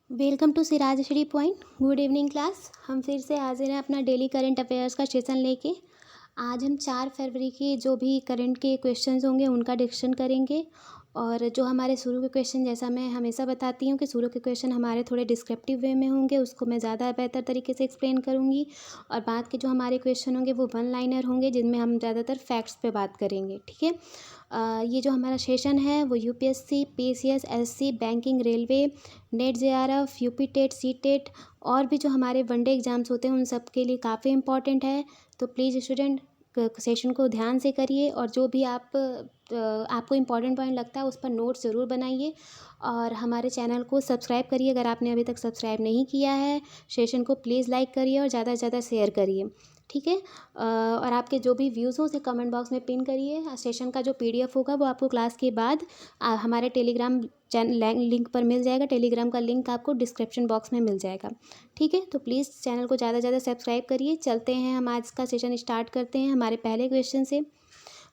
Welcome to Siraj Shri point. Good evening class. हम फिर से हाजिर हैं अपना डेली करंट अफेयर्स का सेशन लेके। आज हम 4 फरवरी के जो भी करंट के क्वेश्चंस होंगे उनका डिस्कशन करेंगे। और जो हमारे शुरू के क्वेश्चन, जैसा मैं हमेशा बताती हूँ कि शुरू के क्वेश्चन हमारे थोड़े डिस्क्रिप्टिव वे में होंगे, उसको मैं ज़्यादा बेहतर तरीके से एक्सप्लेन करूँगी। और बाद के जो हमारे क्वेश्चन होंगे वो वन लाइनर होंगे, जिनमें हम ज़्यादातर फैक्ट्स पे बात करेंगे। ठीक है। ये जो हमारा सेशन है वो UPSC, PCS, SC, banking, railway, NET JRF, UP TET, C TET और भी जो हमारे वनडे एग्ज़ाम्स होते हैं उन सब के लिए काफ़ी इंपॉर्टेंट है। तो प्लीज़ स्टूडेंट सेशन को ध्यान से करिए, और जो भी आपको इम्पॉर्टेंट पॉइंट लगता है उस पर नोट्स ज़रूर बनाइए। और हमारे चैनल को सब्सक्राइब करिए अगर आपने अभी तक सब्सक्राइब नहीं किया है। सेशन को प्लीज़ लाइक करिए और ज़्यादा से ज़्यादा शेयर करिए। ठीक है। और आपके जो भी व्यूज़ हो उसे कमेंट बॉक्स में पिन करिए। सेशन का जो पीडीएफ होगा वो आपको क्लास के बाद हमारे टेलीग्राम लिंक पर मिल जाएगा। टेलीग्राम का लिंक आपको डिस्क्रिप्शन बॉक्स में मिल जाएगा। ठीक है। तो प्लीज़ चैनल को ज़्यादा से ज़्यादा सब्सक्राइब करिए। चलते हैं, हम आज का सेशन स्टार्ट करते हैं हमारे पहले क्वेश्चन से।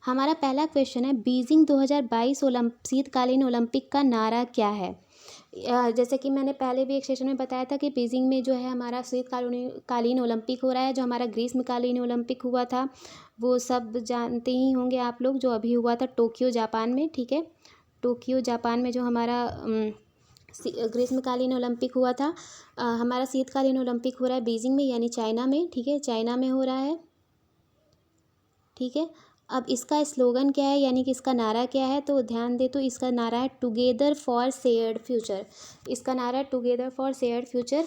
हमारा पहला क्वेश्चन है, बीजिंग 2022 शीतकालीन ओलंपिक का नारा क्या है। जैसे कि मैंने पहले भी एक सेशन में बताया था कि बीजिंग में जो है हमारा शीतकालीन ओलंपिक हो रहा है। जो हमारा ग्रीष्मकालीन ओलंपिक हुआ था वो सब जानते ही होंगे आप लोग, जो अभी हुआ था टोक्यो जापान में। ठीक है। टोक्यो जापान में जो हमारा ग्रीष्मकालीन ओलंपिक हुआ था, हमारा शीतकालीन ओलंपिक हो रहा है बीजिंग में, यानी चाइना में। ठीक है, चाइना में हो रहा है। ठीक है। अब इसका स्लोगन क्या है, यानी कि इसका नारा क्या है, तो ध्यान दे तो इसका नारा है टुगेदर फॉर शेयर्ड फ्यूचर। इसका नारा है टुगेदर फॉर शेयर्ड फ्यूचर।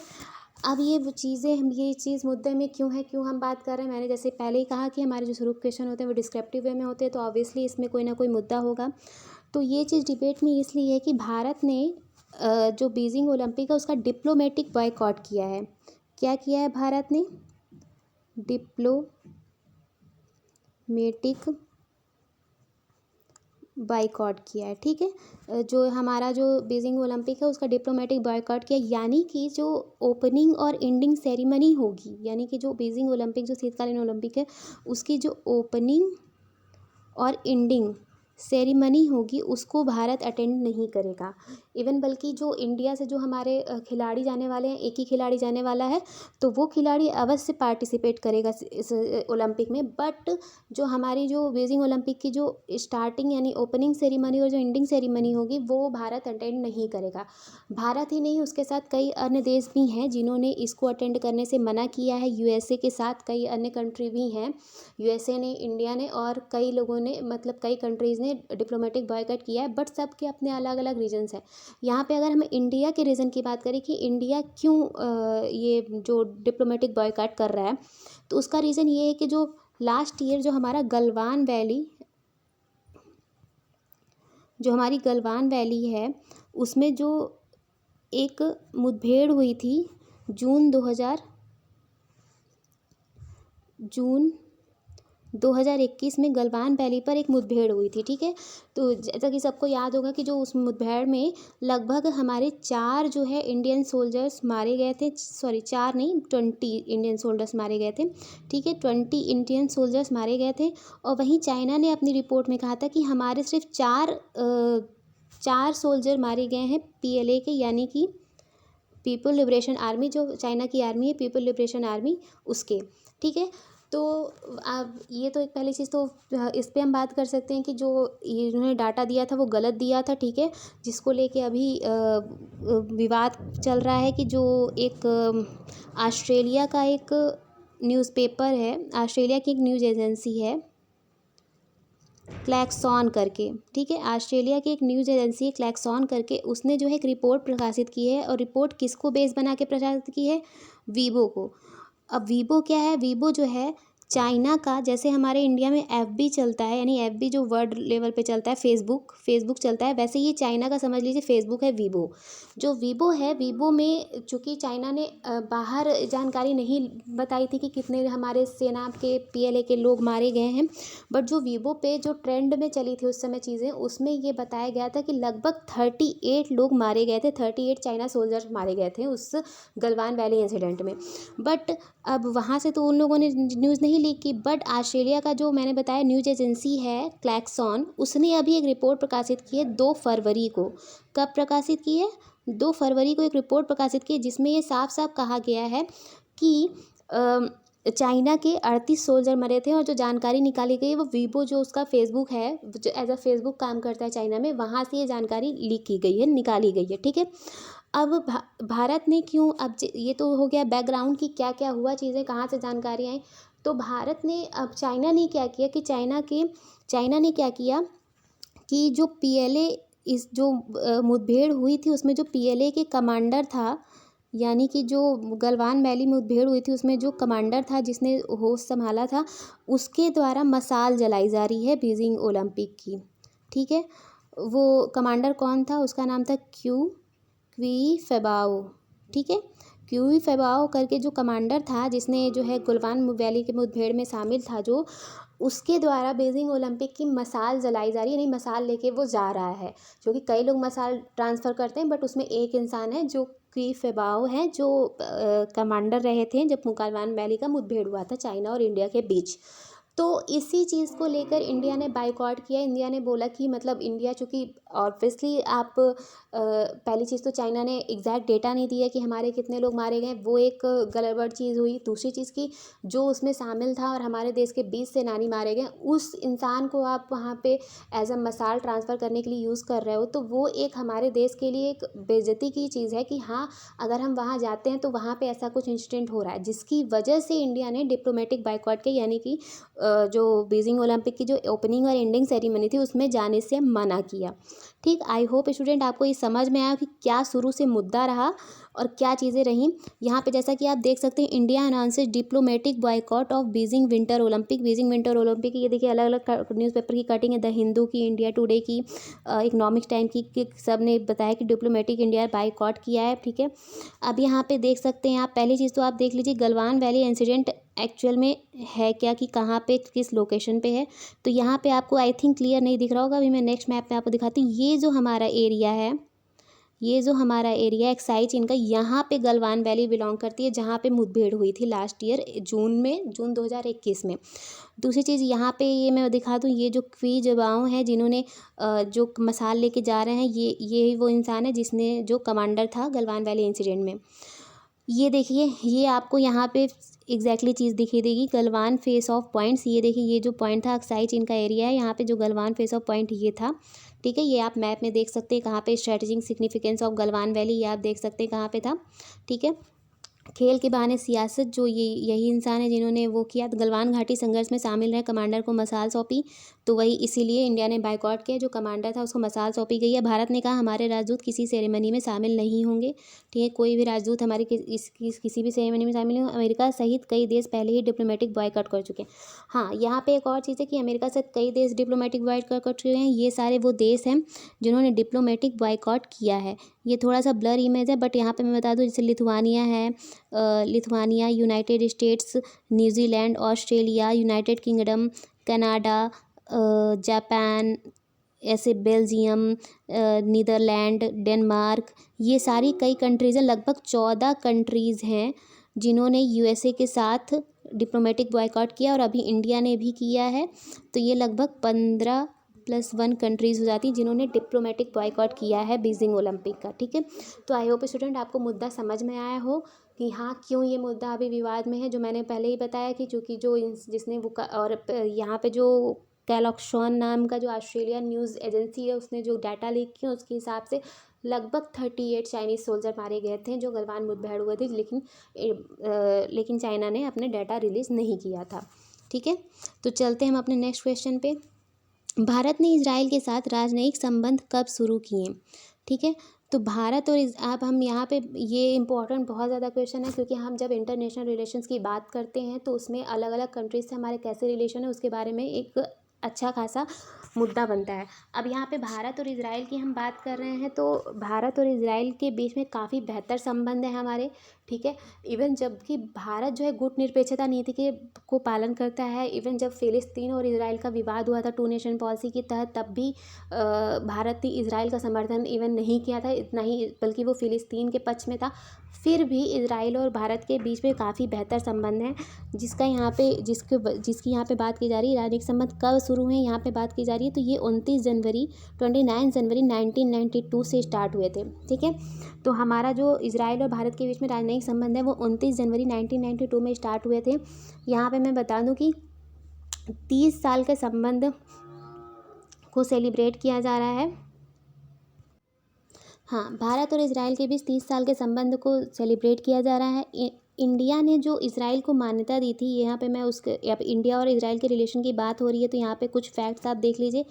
अब ये चीज़ मुद्दे में क्यों है, क्यों हम बात कर रहे हैं। मैंने जैसे पहले ही कहा कि हमारे जो शुरू क्वेश्चन होते हैं वो डिस्क्रिप्टिव वे में होते हैं, तो ऑब्वियसली इसमें कोई ना कोई मुद्दा होगा। तो ये चीज़ डिबेट में इसलिए है कि भारत ने जो बीजिंग ओलंपिक है उसका डिप्लोमेटिक बॉयकॉट किया है। क्या किया है भारत ने? डिप्लोमेटिक बाइकआउट किया है। ठीक है। जो हमारा जो बीजिंग ओलंपिक है उसका डिप्लोमेटिक बाइकआउट किया, यानी कि जो ओपनिंग और एंडिंग सेरेमनी होगी, यानी कि जो बीजिंग ओलंपिक जो शीतकालीन ओलंपिक है उसकी जो ओपनिंग और एंडिंग सेरेमनी होगी उसको भारत अटेंड नहीं करेगा। इवन बल्कि जो इंडिया से जो हमारे खिलाड़ी जाने वाले हैं, एक ही खिलाड़ी जाने वाला है, तो वो खिलाड़ी अवश्य पार्टिसिपेट करेगा इस ओलंपिक में। बट जो हमारी जो बीजिंग ओलंपिक की जो स्टार्टिंग यानी ओपनिंग सेरेमनी और जो एंडिंग सेरेमनी होगी वो भारत अटेंड नहीं करेगा। भारत ही नहीं, उसके साथ कई अन्य देश भी हैं जिन्होंने इसको अटेंड करने से मना किया है। यूएसए के साथ कई अन्य कंट्री भी हैं। यूएसए ने, इंडिया ने और कई लोगों ने, मतलब कई कंट्रीज़ ने डिप्लोमेटिक बॉयकॉट किया है। बट सबके अपने अलग अलग रीजंस हैं। यहाँ पे अगर हम इंडिया के रीज़न की बात करें कि इंडिया क्यों ये जो डिप्लोमेटिक बॉयकॉट कर रहा है, तो उसका रीज़न ये है कि जो लास्ट ईयर जो हमारा गलवान वैली, जो हमारी गलवान वैली है उसमें जो एक मुठभेड़ हुई थी जून 2021 में गलवान वैली पर एक मुठभेड़ हुई थी। ठीक है। तो जैसा कि सबको याद होगा कि जो उस मुठभेड़ में लगभग हमारे 4 जो है इंडियन सोल्जर्स मारे गए थे। सॉरी, 4 नहीं, 20 इंडियन सोल्जर्स मारे गए थे। ठीक है, 20 इंडियन सोल्जर्स मारे गए थे। और वहीं चाइना ने अपनी रिपोर्ट में कहा था कि हमारे सिर्फ 4 सोल्जर मारे गए हैं पीएलए के, यानी कि पीपल लिबरेशन आर्मी, जो चाइना की आर्मी है, पीपल लिबरेशन आर्मी, उसके। ठीक है। तो अब ये तो एक पहली चीज़, तो इस पे हम बात कर सकते हैं कि जो इन्होंने डाटा दिया था वो गलत दिया था। ठीक है। जिसको लेके अभी विवाद चल रहा है कि जो एक ऑस्ट्रेलिया का एक न्यूज़पेपर है, ऑस्ट्रेलिया की एक न्यूज़ एजेंसी है क्लैक्सॉन करके। ठीक है, ऑस्ट्रेलिया की एक न्यूज़ एजेंसी है क्लैक्सॉन करके, उसने जो है एक रिपोर्ट प्रकाशित की है। और रिपोर्ट किसको बेस बना के प्रकाशित की है? वीवो को। अब वीवो क्या है? वीवो जो है चाइना का, जैसे हमारे इंडिया में एफबी चलता है, यानी एफबी जो वर्ल्ड लेवल पे चलता है, फेसबुक चलता है, वैसे ये चाइना का समझ लीजिए फेसबुक है वीवो। जो वीवो है, वीवो में चूँकि चाइना ने बाहर जानकारी नहीं बताई थी कि कितने हमारे सेना के पीएलए के लोग मारे गए हैं। बट जो वीवो पे जो ट्रेंड में चली थी उस समय चीज़ें, उसमें ये बताया गया था कि लगभग 38 लोग मारे गए थे, 38 चाइना सोल्जर्स मारे गए थे उस गलवान वैली इंसिडेंट में। बट अब वहाँ से तो उन लोगों ने न्यूज़ नहीं लीक की, बट ऑस्ट्रेलिया का जो मैंने बताया न्यूज़ एजेंसी है क्लैक्सॉन, उसने अभी एक रिपोर्ट प्रकाशित की है 2 फरवरी को। कब प्रकाशित की है? 2 फरवरी को एक रिपोर्ट प्रकाशित की जिसमें ये साफ साफ कहा गया है कि चाइना के 38 सोल्जर मरे थे, और जो जानकारी निकाली गई वो वीबो जो उसका फेसबुक है, जो एज अ फेसबुक काम करता है चाइना में, वहाँ से ये जानकारी लीक की गई है, निकाली गई है। ठीक है, अब भारत ने क्यों, अब ये तो हो गया बैकग्राउंड कि क्या क्या हुआ, चीज़ें कहाँ से जानकारी आई। तो भारत ने, अब चाइना ने क्या किया कि चाइना ने क्या किया कि जो पीएलए, इस जो मुठभेड़ हुई थी उसमें जो पीएलए के कमांडर था, यानी कि जो गलवान वैली में मुठभेड़ हुई थी उसमें जो कमांडर था जिसने होश संभाला था, उसके द्वारा मशाल जलाई जा रही है बीजिंग ओलंपिक की। ठीक है, वो कमांडर कौन था, उसका नाम था क्वी फेबाओ। ठीक है, क्वी फेबाओ करके जो कमांडर था, जिसने जो है गलवान वैली के मुठभेड़ में शामिल था, जो उसके द्वारा बीजिंग ओलंपिक की मशाल जलाई जा रही है, यानी मशाल लेके वो जा रहा है। क्योंकि कई लोग मशाल ट्रांसफ़र करते हैं, बट उसमें एक इंसान है जो क्वी फेबाओ है, जो कमांडर रहे थे जब गलवान वैली का मुठभेड़ हुआ था चाइना और इंडिया के बीच। तो इसी चीज़ को लेकर इंडिया ने बाइकआउट किया। इंडिया ने बोला कि मतलब इंडिया, चूँकि ऑब्वियसली आप पहली चीज़ तो चाइना ने एग्जैक्ट डेटा नहीं दिया कि हमारे कितने लोग मारे गए, वो एक गड़बड़ चीज़ हुई। दूसरी चीज़ की जो उसमें शामिल था और हमारे देश के 20 सेनानी मारे गए, उस इंसान को आप वहाँ पे एज अ मसाल ट्रांसफ़र करने के लिए यूज़ कर रहे हो, तो वो एक हमारे देश के लिए एक बेइज्जती की चीज़ है कि हाँ, अगर हम वहाँ जाते हैं तो वहाँ पे ऐसा कुछ इंसिडेंट हो रहा है, जिसकी वजह से इंडिया ने डिप्लोमेटिक बाइकआउट की, यानी कि जो बीजिंग ओलंपिक की जो ओपनिंग और एंडिंग सेरेमनी थी उसमें जाने से मना किया। ठीक, आई होप स्टूडेंट आपको ये समझ में आया कि क्या शुरू से मुद्दा रहा और क्या चीज़ें रहीं। यहाँ पे जैसा कि आप देख सकते हैं, India announces diplomatic boycott of Beijing winter Olympic. Beijing winter Olympic की ये देखिए अलग अलग न्यूज़पेपर की कटिंग है, द हिंदू की, इंडिया टुडे की, इकोनॉमिक्स टाइम की सब ने बताया कि डिप्लोमेटिक इंडिया बाइकआउट किया है। ठीक है, अब यहाँ पे देख सकते हैं आप, पहली चीज़ तो आप देख लीजिए गलवान वैली इंसिडेंट एक्चुअल में है क्या, कि कहाँ पे किस लोकेशन पे है। तो यहाँ पे आपको आई थिंक क्लियर नहीं दिख रहा होगा, अभी मैं नेक्स्ट मैप में आपको दिखाती हूँ। ये जो हमारा एरिया है, ये जो हमारा एरिया एक्साई चीन का, यहाँ पे गलवान वैली बिलोंग करती है, जहाँ पे मुठभेड़ हुई थी लास्ट ईयर जून 2021 में। दूसरी चीज़ यहाँ पे ये मैं दिखा दूँ, ये जो क्वी जवाओं हैं जिन्होंने जो मसाल लेके जा रहे हैं, ये वो इंसान है जिसने, जो कमांडर था गलवान वैली इंसिडेंट में। ये देखिए, ये आपको यहाँ पे एग्जैक्टली चीज़ दिखी देगी, गलवान फेस ऑफ पॉइंट्स। ये देखिए, ये जो पॉइंट था अक्साई चीन का एरिया है, यहाँ पे जो गलवान फेस ऑफ पॉइंट ये था। ठीक है, ये आप मैप में देख सकते हैं कहाँ पे strategic significance of Galwan valley, ये आप देख सकते हैं कहाँ पे था। ठीक है, खेल के बहाने सियासत, जो यही इंसान है जिन्होंने वो किया। तो गलवान घाटी संघर्ष में शामिल रहे कमांडर को मसाल सौंपी, तो वही इसीलिए इंडिया ने बाइकआउट किया। जो कमांडर था उसको मसाल सौंपी गई है। भारत ने कहा हमारे राजदूत किसी सेरेमनी में शामिल नहीं होंगे। ठीक है, कोई भी राजदूत हमारी किसी भी सेरेमनी में शामिल नहीं होंगे। अमेरिका सहित कई देश पहले ही डिप्लोमेटिक बॉयकॉट कर चुके हैं। हाँ, यहाँ पे एक और चीज़ है कि अमेरिका सहित कई देश डिप्लोमेटिक बॉयकॉट कर चुके हैं। ये सारे वो देश हैं जिन्होंने डिप्लोमेटिक बॉयकॉट किया है। ये थोड़ा सा ब्लर इमेज है, बट यहाँ पे मैं बता दूँ, जैसे लिथुआनिया है, Lithuania, United states, New Zealand, Australia, United kingdom, Canada, Japan, ऐसे बेल्जियम, नीदरलैंड, डेनमार्क, ये सारी कई कंट्रीज़ हैं। लगभग 14 कंट्रीज़ हैं जिन्होंने यूएसए के साथ डिप्लोमेटिक बॉयकॉट किया, और अभी इंडिया ने भी किया है। तो ये लगभग 15+1 कंट्रीज़ हो जाती हैं जिन्होंने डिप्लोमेटिक बॉयकॉट किया है बीजिंग ओलंपिक का। ठीक है, तो आई होप स्टूडेंट आपको मुद्दा समझ में आया हो कि हाँ, क्यों ये मुद्दा अभी विवाद में है। जो मैंने पहले ही बताया कि चूँकि जो जिसने वो और यहाँ पे जो कैलॉक्सॉन नाम का जो ऑस्ट्रेलियन न्यूज़ एजेंसी है, उसने जो डाटा लीक किया उसके हिसाब से लगभग 38 चाइनीज़ सोल्जर मारे गए थे जो गलवान मुठभेड़ हुए थे, लेकिन चाइना ने अपने डाटा रिलीज़ नहीं किया था। ठीक है, तो चलते हैं हम अपने नेक्स्ट क्वेश्चन पे। भारत ने इजराइल के साथ राजनयिक संबंध कब शुरू किए। ठीक है, तो भारत और अब हम यहाँ पे, ये इम्पोर्टेंट बहुत ज़्यादा क्वेश्चन है, क्योंकि हम जब इंटरनेशनल रिलेशंस की बात करते हैं तो उसमें अलग अलग कंट्रीज से हमारे कैसे रिलेशन है उसके बारे में एक अच्छा खासा मुद्दा बनता है। अब यहाँ पे भारत और इजराइल की हम बात कर रहे हैं, तो भारत और इजराइल के बीच में काफ़ी बेहतर संबंध है हमारे। ठीक है, इवन जबकि भारत जो है गुटनिरपेक्षता नीति के को पालन करता है। इवन जब फ़िलिस्तीन और इजराइल का विवाद हुआ था 2 नेशन पॉलिसी के तहत, तब भी भारत ने इजराइल का समर्थन इवन नहीं किया था, इतना ही, बल्कि वो फ़िलिस्तीन के पक्ष में था। फिर भी इजराइल और भारत के बीच में काफ़ी बेहतर संबंध हैं, जिसकी यहाँ पे बात की जा रही है। राजनयिक संबंध कब शुरू हुए यहाँ पे बात की जा रही है, तो ये 29 जनवरी 1992 से स्टार्ट हुए थे। ठीक है, तो हमारा जो इजराइल और भारत के बीच में राजनयिक संबंध है वो 29 जनवरी 1992 में स्टार्ट हुए थे। यहाँ पे मैं बता दूँ कि 30 साल के संबंध को सेलिब्रेट किया जा रहा है। हाँ, भारत और इजराइल के बीच 30 साल के संबंध को सेलिब्रेट किया जा रहा है। इंडिया ने जो इजराइल को मान्यता दी थी, यहाँ पे मैं उसके अब इंडिया और इजराइल के रिलेशन की बात हो रही है, तो यहाँ पे कुछ फैक्ट्स आप देख लीजिए।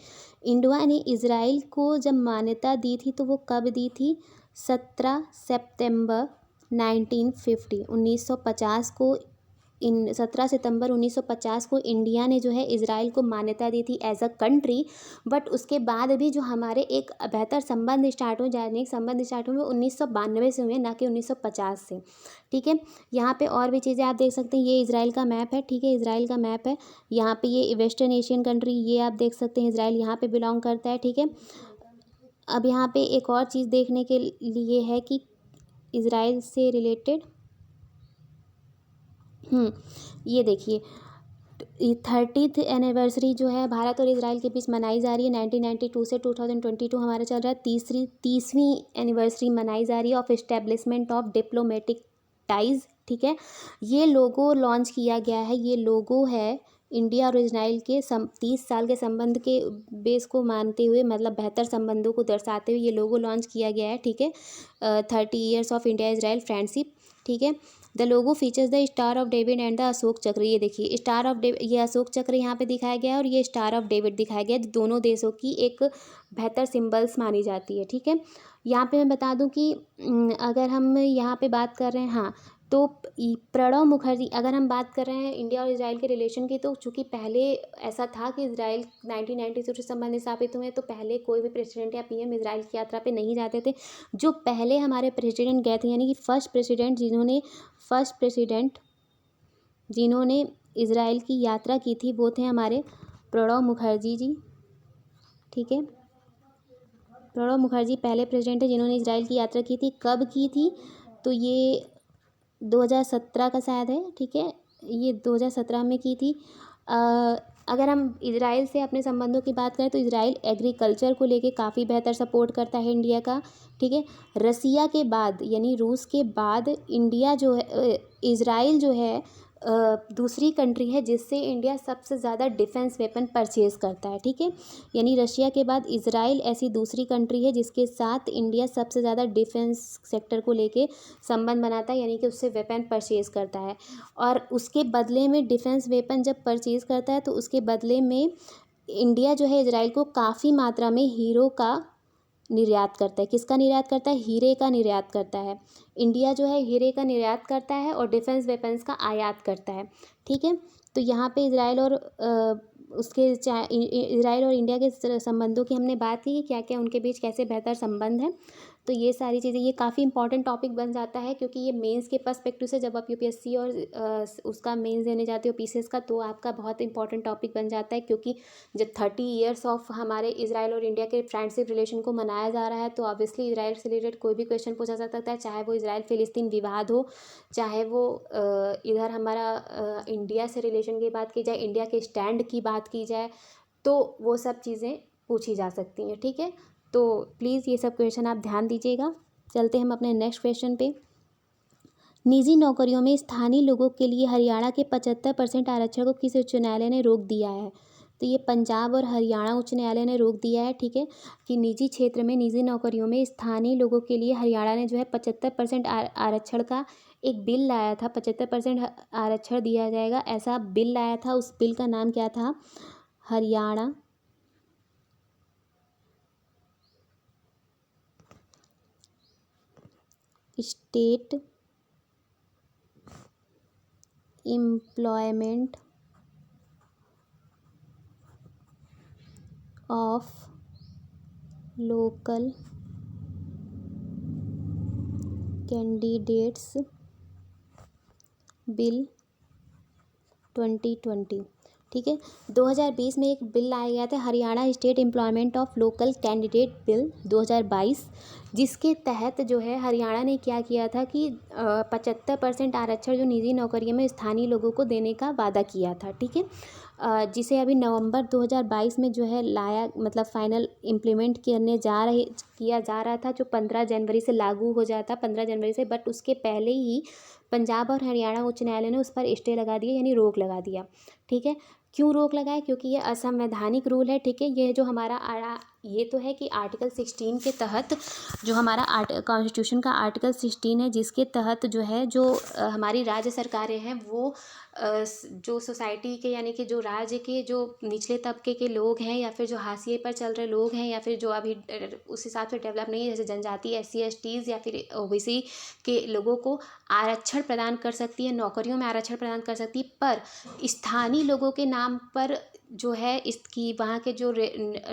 इंडिया ने इजराइल को जब मान्यता दी थी तो वो कब दी थी? 17 सितंबर 1950 को 17 सितंबर 1950 को इंडिया ने जो है इजराइल को मान्यता दी थी एज अ कंट्री। बट उसके बाद भी जो हमारे एक बेहतर संबंध स्टार्ट हुए, राजनयिक संबंध स्टार्ट हुए, 1992 से हुए, ना कि 1950 से। ठीक है, यहाँ पे और भी चीज़ें आप देख सकते हैं। ये इजराइल का मैप है। ठीक है, इजराइल का मैप है। यहाँ पे ये वेस्टर्न एशियन कंट्री, ये आप देख सकते हैं, इजराइल यहाँ पे बिलोंग करता है। ठीक है, अब यहाँ पे एक और चीज़ देखने के लिए है कि इजराइल से रिलेटेड ये देखिए, 30th एनिवर्सरी जो है भारत और इजराइल के बीच मनाई जा रही है। 1992 से 2022 हमारा चल रहा है। 30वीं एनिवर्सरी मनाई जा रही है of establishment of diplomatic ties. ठीक है, ये लोगो लॉन्च किया गया है। ये लोगो है इंडिया और इजराइल के 30 साल के संबंध के बेस को मानते हुए, मतलब बेहतर संबंधों को दर्शाते हुए ये लोगो लॉन्च किया गया है। ठीक है, 30 years of India Israel friendship. ठीक है, the logo features the star of David and the Ashok चक्र। ये देखिए, स्टार ऑफ डेविड, ये अशोक चक्र यहाँ पे दिखाया गया है और ये स्टार ऑफ डेविड दिखाया गया है। दोनों देशों की एक बेहतर सिंबल्स मानी जाती है। ठीक है, यहाँ पे मैं बता दूँ कि अगर हम यहाँ पे बात कर रहे हैं, हाँ, तो प्रणब मुखर्जी, अगर हम बात कर रहे हैं इंडिया और इजराइल के रिलेशन की, तो चूँकि पहले ऐसा था कि इजराइल 1992 से संबंध स्थापित हुए, तो पहले कोई भी प्रेसिडेंट या पीएम इजराइल की यात्रा पे नहीं जाते थे। जो पहले हमारे प्रेसिडेंट गए थे, यानी कि फर्स्ट प्रेसिडेंट जिन्होंने इजराइल की यात्रा की थी, वो थे हमारे प्रणब मुखर्जी जी। ठीक है, प्रणब मुखर्जी पहले प्रेसिडेंट है जिन्होंने इजराइल की यात्रा की थी। कब की थी? तो ये 2017 का शायद है। ठीक है, ये 2017 में की थी। अगर हम इजराइल से अपने संबंधों की बात करें, तो इजराइल एग्रीकल्चर को लेके काफ़ी बेहतर सपोर्ट करता है इंडिया का। ठीक है, रसिया के बाद, यानी रूस के बाद, इंडिया जो है, इजराइल जो है दूसरी कंट्री है जिससे इंडिया सबसे ज़्यादा डिफेंस वेपन परचेज़ करता है। ठीक है, यानी रशिया के बाद इजराइल ऐसी दूसरी कंट्री है जिसके साथ इंडिया सबसे ज़्यादा डिफेंस सेक्टर को लेके संबंध बनाता है, यानी कि उससे वेपन परचेज़ करता है। और उसके बदले में डिफेंस वेपन जब परचेज़ करता है, तो उसके बदले में इंडिया जो है इजराइल को काफ़ी मात्रा में हीरो का निर्यात करता है। किसका निर्यात करता है? हीरे का निर्यात करता है। इंडिया जो है हीरे का निर्यात करता है और डिफेंस वेपन्स का आयात करता है। ठीक है, तो यहाँ पे इजराइल और इजराइल और इंडिया के संबंधों की हमने बात की कि क्या क्या उनके बीच कैसे बेहतर संबंध हैं। तो ये सारी चीज़ें, ये काफ़ी इंपॉर्टेंट टॉपिक बन जाता है, क्योंकि ये मेंस के पर्सपेक्टिव से जब आप यूपीएससी और उसका मेंस देने जाते हो पीसीएस का, तो आपका बहुत इंपॉर्टेंट टॉपिक बन जाता है। क्योंकि जब 30 ईयर्स ऑफ हमारे इजराइल और इंडिया के फ्रेंडशिप रिलेशन को मनाया जा रहा है, तो ऑब्वियसली इजराइल से रिलेटेड कोई भी क्वेश्चन पूछा जा सकता है, चाहे वो इजराइल फिलिस्तीन विवाद हो, चाहे वो इधर हमारा इंडिया से रिलेशन की बात की जाए, इंडिया के स्टैंड की बात की जाए, तो वो सब चीज़ें पूछी जा सकती हैं। ठीक है, तो प्लीज़ ये सब क्वेश्चन आप ध्यान दीजिएगा। चलते हम अपने नेक्स्ट क्वेश्चन पे। निजी नौकरियों में स्थानीय लोगों के लिए हरियाणा के 75% आरक्षण को किस उच्च न्यायालय ने रोक दिया है? तो ये पंजाब और हरियाणा उच्च न्यायालय ने रोक दिया है। ठीक है, कि निजी क्षेत्र में निजी नौकरियों में स्थानीय लोगों के लिए हरियाणा ने जो है 75% आरक्षण का एक बिल लाया था। 75% आरक्षण दिया जाएगा, ऐसा बिल लाया था। उस बिल का नाम क्या था? Haryana state employment of local candidates bill 2020। ठीक है, 2020 में एक बिल लाया गया था, Haryana state employment of local candidate bill 2022। जिसके तहत जो है हरियाणा ने क्या किया था कि 75% आरक्षण जो निजी नौकरियों में स्थानीय लोगों को देने का वादा किया था, ठीक है। जिसे अभी नवंबर 2022 में जो है लाया, मतलब फाइनल इम्प्लीमेंट किया जा रहा था, जो 15 जनवरी से लागू हो जाता, 15 जनवरी से, बट उसके पहले ही पंजाब और हरियाणा उच्च न्यायालय ने उस पर स्टे लगा दिया, यानी रोक लगा दिया, ठीक है। क्यों रोक लगाए? क्योंकि ये असंवैधानिक रूल है, ठीक है। ये जो हमारा ये तो है कि आर्टिकल 16 के तहत, जो हमारा कॉन्स्टिट्यूशन का आर्टिकल 16 है, जिसके तहत जो है जो हमारी राज्य सरकारें हैं वो जो सोसाइटी के, यानी कि जो राज्य के जो निचले तबके के लोग हैं, या फिर जो हाशिए पर चल रहे लोग हैं, या फिर जो अभी उस हिसाब से डेवलप नहीं है, जैसे जनजाति, SC STs या फिर OBC के लोगों को आरक्षण प्रदान कर सकती है, नौकरियों में आरक्षण प्रदान कर सकती है। पर स्थानीय लोगों के नाम पर जो है इसकी, वहाँ के जो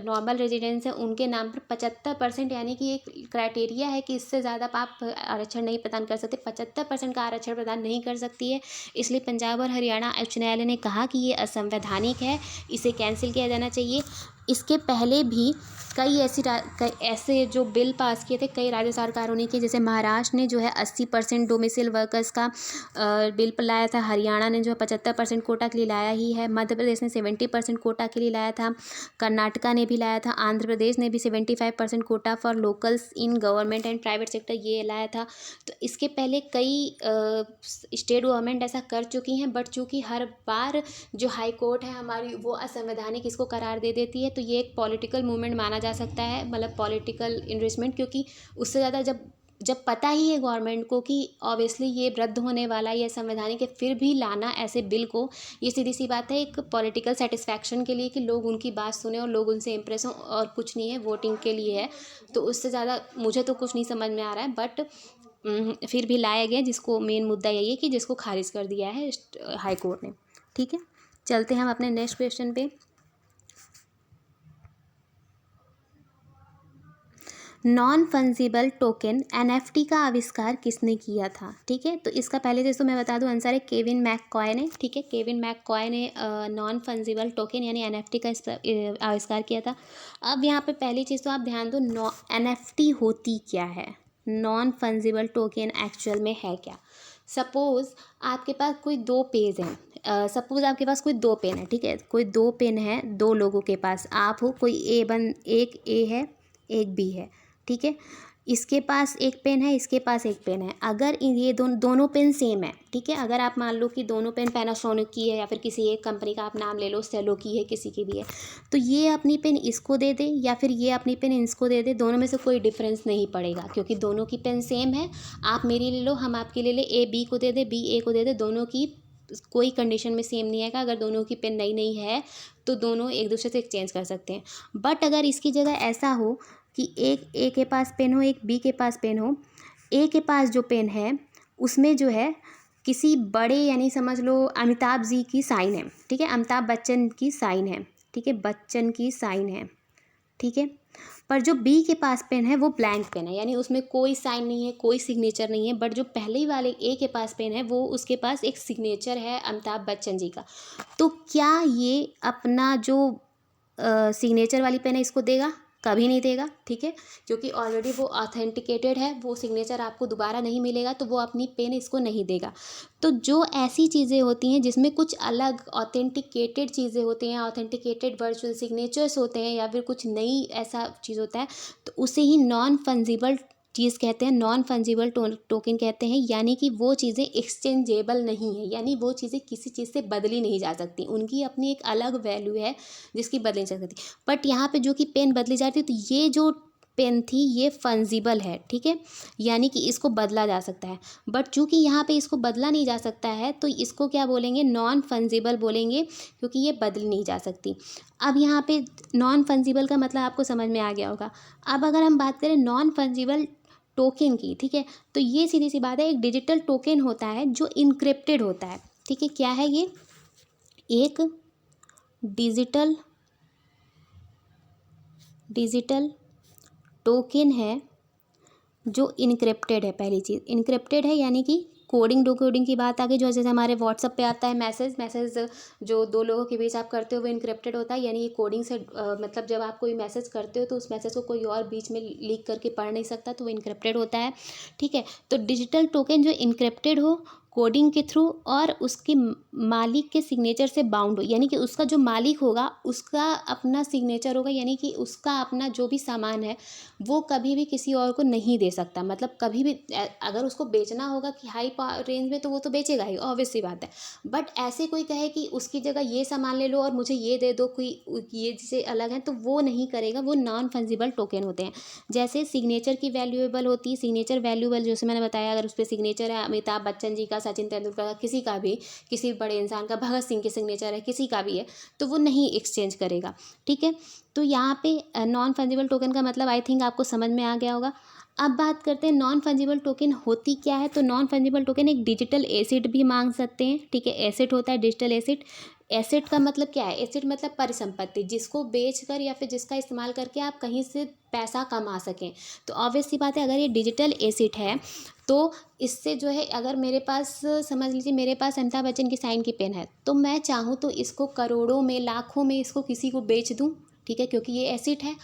नॉर्मल रेजिडेंट्स हैं उनके नाम पर 75%, यानी कि एक क्राइटेरिया है कि इससे ज़्यादा आप आरक्षण नहीं प्रदान कर सकते, 75% का आरक्षण प्रदान नहीं कर सकती है। इसलिए पंजाब और हरियाणा उच्च न्यायालय ने कहा कि ये असंवैधानिक है, इसे कैंसिल किया जाना चाहिए। इसके पहले भी कई ऐसे जो बिल पास किए थे कई राज्य सरकारों ने किए, जैसे महाराष्ट्र ने जो है 80% डोमिसाइल वर्कर्स का बिल लाया था, हरियाणा ने जो है 75% कोटा के लिए लाया ही है, मध्य प्रदेश ने 70% कोटा के लिए लाया था, कर्नाटका ने भी लाया था, आंध्र प्रदेश ने भी 75% Kota for locals in government and private sector ये लाया था। तो इसके पहले कई स्टेट गवर्नमेंट ऐसा कर चुकी हैं, बट चूँकि हर बार जो हाई कोर्ट है हमारी वो असंवैधानिक इसको करार दे देती है, तो ये एक पॉलिटिकल मूवमेंट माना जा सकता है, मतलब पॉलिटिकल इन्वेस्टमेंट, क्योंकि उससे ज़्यादा जब पता ही है गवर्नमेंट को कि ऑब्वियसली ये रद्द होने वाला, ये संवैधानिक है, फिर भी लाना ऐसे बिल को, ये सीधी सी बात है एक पॉलिटिकल सेटिस्फैक्शन के लिए कि लोग उनकी बात सुने और लोग उनसे इम्प्रेस हों, और कुछ नहीं है, वोटिंग के लिए है। तो उससे ज़्यादा मुझे तो कुछ नहीं समझ में आ रहा है, बट फिर भी लाया गया, जिसको मेन मुद्दा यही है कि जिसको खारिज कर दिया है हाई कोर्ट ने, ठीक है। चलते हैं हम अपने नेक्स्ट क्वेश्चन पे। नॉन फंजिबल टोकन NFT का आविष्कार किसने किया था, ठीक है। तो इसका पहले जैसे मैं बता दूं आंसर है केविन मैककॉय ने, ठीक है। केविन मैककॉय ने नॉन फंजिबल टोकन यानी NFT का आविष्कार किया था। अब यहाँ पे पहली चीज़ तो आप ध्यान दो, NFT होती क्या है, नॉन फंजिबल टोकन एक्चुअल में है क्या। सपोज़ आपके पास कोई दो पेज हैं, सपोज़ आपके पास कोई दो पेन है, ठीक है। कोई दो पेन है, दो लोगों के पास, आप हो, कोई एक A है, एक B है, ठीक है। इसके पास एक पेन है, इसके पास एक पेन है। अगर ये दोनों पेन सेम है, ठीक है। अगर आप मान लो कि दोनों पेन पैनासोनिक की है, या फिर किसी एक कंपनी का आप नाम ले लो, सेलो की है, किसी की भी है, तो ये अपनी पेन इसको दे दे या फिर ये अपनी पेन इसको दे दे, दोनों में से कोई डिफरेंस नहीं पड़ेगा, क्योंकि दोनों की पेन सेम है। आप मेरी ले लो, हम आपकी ले ले, A B को दे दे, B A को दे दे, दोनों की कोई कंडीशन में सेम नहीं आएगा। अगर दोनों की पेन नई नई है तो दोनों एक दूसरे से एक्सचेंज कर सकते हैं। बट अगर इसकी जगह ऐसा हो कि एक A के पास पेन हो, एक B के पास पेन हो, A के पास जो पेन है उसमें जो है किसी बड़े, यानी समझ लो अमिताभ जी की साइन है, ठीक है, अमिताभ बच्चन की साइन है, ठीक है, बच्चन की साइन है, ठीक है। पर जो B के पास पेन है वो ब्लैंक पेन है, यानी उसमें कोई साइन नहीं है, कोई सिग्नेचर नहीं है। बट जो पहले वाले A के पास पेन है वो उसके पास एक सिग्नेचर है अमिताभ बच्चन जी का। तो क्या ये अपना जो सिग्नेचर वाली पेन है इसको देगा? कभी नहीं देगा, ठीक है, क्योंकि ऑलरेडी वो ऑथेंटिकेटेड है, वो सिग्नेचर आपको दोबारा नहीं मिलेगा, तो वो अपनी पेन इसको नहीं देगा। तो जो ऐसी चीज़ें होती हैं जिसमें कुछ अलग ऑथेंटिकेटेड चीज़ें होती हैं, ऑथेंटिकेटेड वर्चुअल सिग्नेचर्स होते हैं, या फिर कुछ नई ऐसा चीज़ होता है, तो उसे ही नॉन फंजिबल चीज़ कहते हैं, नॉन फंजिबल टोकन कहते हैं। यानी कि वो चीज़ें एक्सचेंजेबल नहीं है, यानी वो चीज़ें किसी चीज़ से बदली नहीं जा सकती, उनकी अपनी एक अलग वैल्यू है जिसकी बदली नहीं जा सकती। बट यहाँ पे जो कि पेन बदली जाती है, तो ये जो पेन थी ये फंजिबल है, ठीक है, यानी कि इसको बदला जा सकता है। बट चूंकि यहाँ पे इसको बदला नहीं जा सकता है, तो इसको क्या बोलेंगे? नॉन फंजिबल बोलेंगे, क्योंकि ये बदली नहीं जा सकती। अब यहाँ पे नॉन फंजिबल का मतलब आपको समझ में आ गया होगा। अब अगर हम बात करें नॉन फंजिबल टोकन की, ठीक है, तो ये सीधी सी बात है, एक डिजिटल टोकन होता है जो इनक्रिप्टेड होता है, ठीक है। क्या है ये? एक डिजिटल टोकन है जो इनक्रिप्टेड है। पहली चीज़ इनक्रिप्टेड है, यानी कि कोडिंग डिकोडिंग की बात आ गई, जो जैसे हमारे व्हाट्सअप पे आता है मैसेज जो दो लोगों के बीच आप करते हो वो इनक्रिप्टेड होता है, यानी कि कोडिंग से मतलब जब आप कोई मैसेज करते हो तो उस मैसेज को कोई और बीच में लीक करके पढ़ नहीं सकता, तो वो इनक्रिप्टेड होता है। ठीक है, तो डिजिटल टोकन जो इनक्रिप्टेड हो कोडिंग के थ्रू और उसके मालिक के सिग्नेचर से बाउंड हो, यानी कि उसका जो मालिक होगा उसका अपना सिग्नेचर होगा, यानी कि उसका अपना जो भी सामान है वो कभी भी किसी और को नहीं दे सकता। मतलब कभी भी अगर उसको बेचना होगा कि हाई रेंज में तो वो तो बेचेगा ही, ऑब्वियस सी बात है। बट ऐसे कोई कहे कि उसकी जगह ये सामान ले लो और मुझे ये दे दो, कोई ये जिसे अलग है, तो वो नहीं करेगा, वो नॉन फंजिबल टोकन होते हैं। जैसे सिग्नेचर की वैल्यूएबल होती है, सिग्नेचर वैल्यूएबल जैसे मैंने बताया, अगर उस पर सिग्नेचर है अमिताभ बच्चन जी का, सचिन तेंदुलकर का, किसी का भी, किसी बड़े इंसान का, भगत सिंह की सिग्नेचर है, किसी का भी है, तो वो नहीं एक्सचेंज करेगा। ठीक है, तो यहाँ पे नॉन फंजिबल टोकन का मतलब आई थिंक आपको समझ में आ गया होगा। अब बात करते हैं नॉन फंजिबल टोकन होती क्या है। तो नॉन फंजिबल टोकन एक डिजिटल एसेट भी मांग सकते हैं। ठीक है, एसेट होता है डिजिटल एसेट। एसेट का मतलब क्या है? एसेट मतलब परिसंपत्ति, जिसको बेचकर या फिर जिसका इस्तेमाल करके आप कहीं से पैसा कमा सकें। तो ऑब्वियस सी बात है, अगर ये डिजिटल एसेट है तो इससे जो है, अगर मेरे पास समझ लीजिए मेरे पास अमिताभ बच्चन की साइन की पेन है, तो मैं चाहूँ तो इसको करोड़ों में, लाखों में इसको किसी को बेच दूँ। ठीक है, क्योंकि ये एसेट है,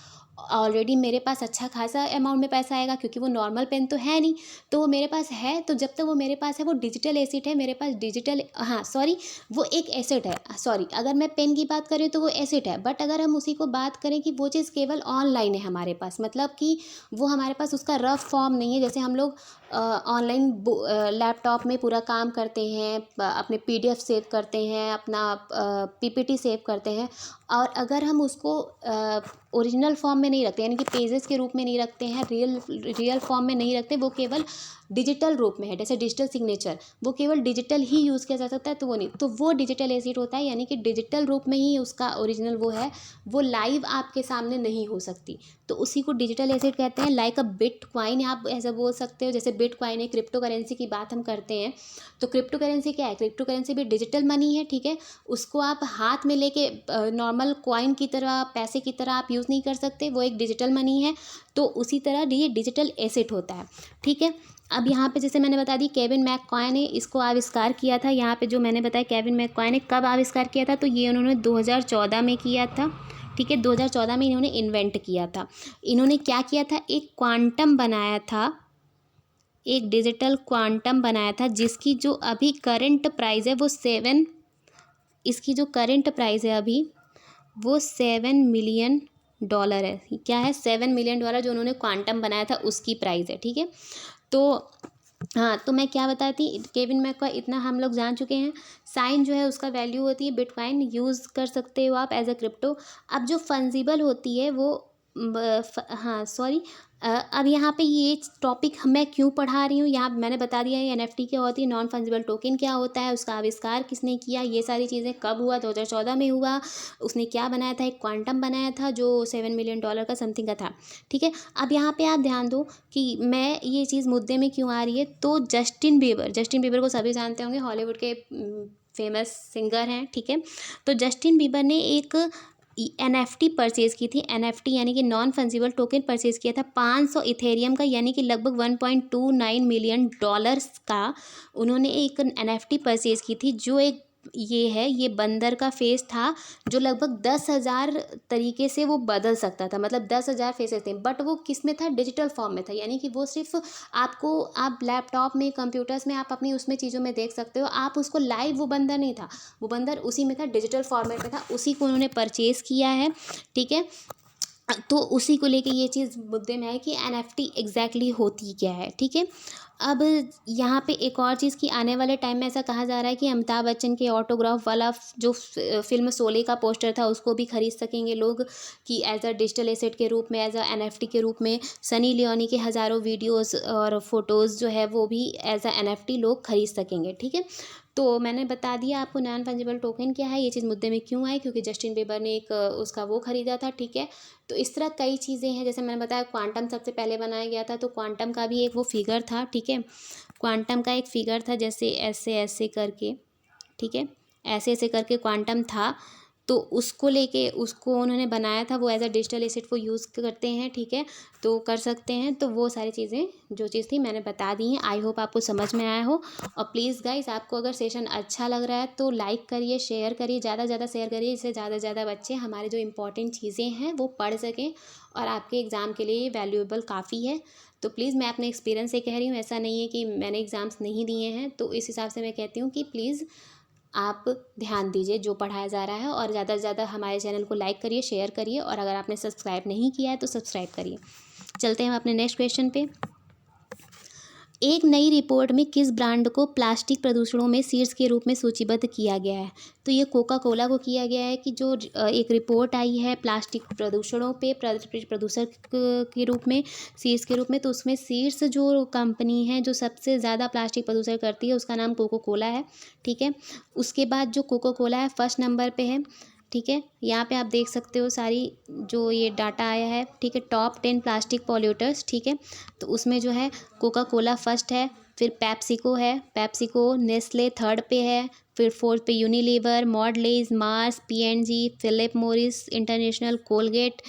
ऑलरेडी मेरे पास अच्छा खासा अमाउंट में पैसा आएगा, क्योंकि वो नॉर्मल पेन तो है नहीं, तो वो मेरे पास है। तो जब तक वो मेरे पास है वो डिजिटल एसेट है, मेरे पास डिजिटल, हाँ सॉरी, वो एक एसेट है। सॉरी, अगर मैं पेन की बात करें तो वो एसेट है, बट अगर हम उसी को बात करें कि वो चीज़ केवल ऑनलाइन है हमारे पास, मतलब कि वो हमारे पास उसका रफ फॉर्म नहीं है। जैसे हम लोग ऑनलाइन लैपटॉप में पूरा काम करते हैं, अपने पीडीएफ सेव करते हैं, अपना पीपीटी सेव करते हैं, और अगर हम उसको ओरिजिनल फॉर्म में नहीं रखते, यानी कि पेजेस के रूप में नहीं रखते हैं, रियल फॉर्म में नहीं रखते, वो केवल डिजिटल रूप में है, जैसे डिजिटल सिग्नेचर, वो केवल डिजिटल ही यूज़ किया जा सकता है, तो वो नहीं, तो वो डिजिटल एसेट होता है, यानी कि डिजिटल रूप में ही उसका ओरिजिनल वो है, वो लाइव आपके सामने नहीं हो सकती, तो उसी को डिजिटल एसेट कहते हैं। लाइक अ बिटकॉइन आप ऐसा बोल सकते हो, जैसे बिटकॉइन है, क्रिप्टो करेंसी की बात हम करते हैं, तो क्रिप्टो करेंसी क्या है? क्रिप्टो करेंसी भी डिजिटल मनी है। ठीक है, उसको आप हाथ में लेके नॉर्मल कॉइन की तरह, पैसे की तरह आप यूज़ नहीं कर सकते, वो एक डिजिटल मनी है, तो उसी तरह ये डिजिटल एसेट होता है। ठीक है, अब यहाँ पे जैसे मैंने बता दी, केविन मैककॉय ने इसको आविष्कार किया था। यहाँ पे जो मैंने बताया केविन मैककॉय ने कब आविष्कार किया था, तो ये उन्होंने 2014 में किया था। ठीक है, 2014 में इन्होंने इन्वेंट किया था। इन्होंने क्या किया था? एक क्वांटम बनाया था, एक डिजिटल क्वांटम बनाया था, जिसकी जो अभी करंट प्राइस है वो इसकी जो करंट प्राइस है अभी वो $7 मिलियन है। क्या है? $7 मिलियन जो उन्होंने क्वांटम बनाया था उसकी प्राइस है। ठीक है, तो हाँ, तो मैं क्या बताती, केविन मैक का इतना हम लोग जान चुके हैं। साइन जो है उसका वैल्यू होती है बिटकॉइन, यूज़ कर सकते हो आप एज अ क्रिप्टो। अब जो फंजिबल होती है वो हाँ सॉरी, अब यहाँ पे ये टॉपिक मैं क्यों पढ़ा रही हूँ, यहाँ मैंने बता दिया है एनएफटी क्या होती है, नॉन फंजिबल टोकन क्या होता है, उसका आविष्कार किसने किया, ये सारी चीज़ें कब हुआ, 2014 में हुआ। उसने क्या बनाया था? एक क्वांटम बनाया था जो $7 मिलियन का समथिंग का था। ठीक है, अब यहाँ पे आप ध्यान दो कि मैं ये चीज़ मुद्दे में क्यों आ रही है। तो जस्टिन बीबर को सभी जानते होंगे, हॉलीवुड के फेमस सिंगर हैं। ठीक है, तो जस्टिन बीबर ने एक एनएफटी परचेज़ की थी। एनएफटी यानी कि नॉन फंजिबल टोकन परचेज़ किया था 500 इथेरियम का, यानी कि लगभग $1.29 मिलियन का उन्होंने एक एनएफटी परचेज़ की थी, जो एक ये बंदर का फेस था, जो लगभग 10,000 तरीके से वो बदल सकता था, मतलब 10,000 फेसेस थे, बट वो किस में था? डिजिटल फॉर्म में था, यानी कि वो सिर्फ आपको, आप लैपटॉप में, कंप्यूटर्स में, आप अपनी उसमें चीज़ों में देख सकते हो, आप उसको लाइव, वो बंदर नहीं था, वो बंदर उसी में था, डिजिटल फॉर्मेट में था, उसी को उन्होंने परचेज़ किया है। ठीक है, तो उसी को लेके ये चीज़ मुद्दे में है कि एनएफटी एग्जैक्टली होती क्या है। ठीक है, अब यहाँ पे एक और चीज़ कि आने वाले टाइम में ऐसा कहा जा रहा है कि अमिताभ बच्चन के ऑटोग्राफ वाला जो फिल्म शोले का पोस्टर था उसको भी खरीद सकेंगे लोग, कि एज अ डिजिटल एसेट के रूप में, एज अ एनएफटी के रूप में। सनी लियोनी के हज़ारों वीडियोस और फोटोज़ जो है वो भी एज अ एनएफटी लोग खरीद सकेंगे। ठीक है, तो मैंने बता दिया आपको नॉन फंजिबल टोकन क्या है, ये चीज़ मुद्दे में क्यों आई, क्योंकि जस्टिन बीबर ने एक उसका वो खरीदा था। ठीक है, तो इस तरह कई चीज़ें हैं, जैसे मैंने बताया क्वांटम सबसे पहले बनाया गया था, तो क्वांटम का भी एक वो फिगर था। ठीक है, क्वांटम का एक फिगर था, जैसे ऐसे ऐसे करके, ठीक है, ऐसे ऐसे करके क्वांटम था। तो उसको लेके उसको उन्होंने बनाया था, वो एज अ डिजिटल एसेट वो यूज़ करते हैं, ठीक है, तो कर सकते हैं। तो वो सारी चीज़ें जो चीज़ थी मैंने बता दी हैं। आई होप आपको समझ में आया हो। और प्लीज़ गाइस, आपको अगर सेशन अच्छा लग रहा है तो लाइक करिए, शेयर करिए, ज़्यादा से ज़्यादा शेयर करिए, जिससे ज़्यादा से ज़्यादा बच्चे हमारे जो इंपॉर्टेंट चीज़ें हैं वो पढ़ सकें और आपके एग्ज़ाम के लिए वैल्यूएबल काफ़ी है। तो प्लीज़, मैं अपने एक्सपीरियंस से कह रही हूँ, ऐसा नहीं है कि मैंने एग्ज़ाम्स नहीं दिए हैं, तो इस हिसाब से मैं कहती हूँ कि प्लीज़ आप ध्यान दीजिए जो पढ़ाया जा रहा है, और ज़्यादा से ज़्यादा हमारे चैनल को लाइक करिए, शेयर करिए, और अगर आपने सब्सक्राइब नहीं किया है तो सब्सक्राइब करिए। चलते हैं हम अपने नेक्स्ट क्वेश्चन पे। एक नई रिपोर्ट में किस ब्रांड को प्लास्टिक प्रदूषणों में शीर्ष के रूप में सूचीबद्ध किया गया है? तो ये कोका कोला को किया गया है कि जो एक रिपोर्ट आई है प्लास्टिक प्रदूषणों पे प्रदूषण के रूप में, शीर्ष के रूप में, तो उसमें शीर्ष जो कंपनी है जो सबसे ज़्यादा प्लास्टिक प्रदूषण करती है उसका नाम कोका कोला है, ठीक है। उसके बाद जो कोका कोला है फर्स्ट नंबर पे है, ठीक है। यहाँ पे आप देख सकते हो सारी जो ये डाटा आया है, ठीक है, टॉप 10 प्लास्टिक पॉल्यूटर्स, ठीक है। तो उसमें जो है कोका कोला फर्स्ट है, फिर पेप्सिको है, पेप्सिको, नेस्ले थर्ड पे है, फिर फोर्थ पे Unilever, Mondelez, Mars, P and G, Philip Morris International, Colgate,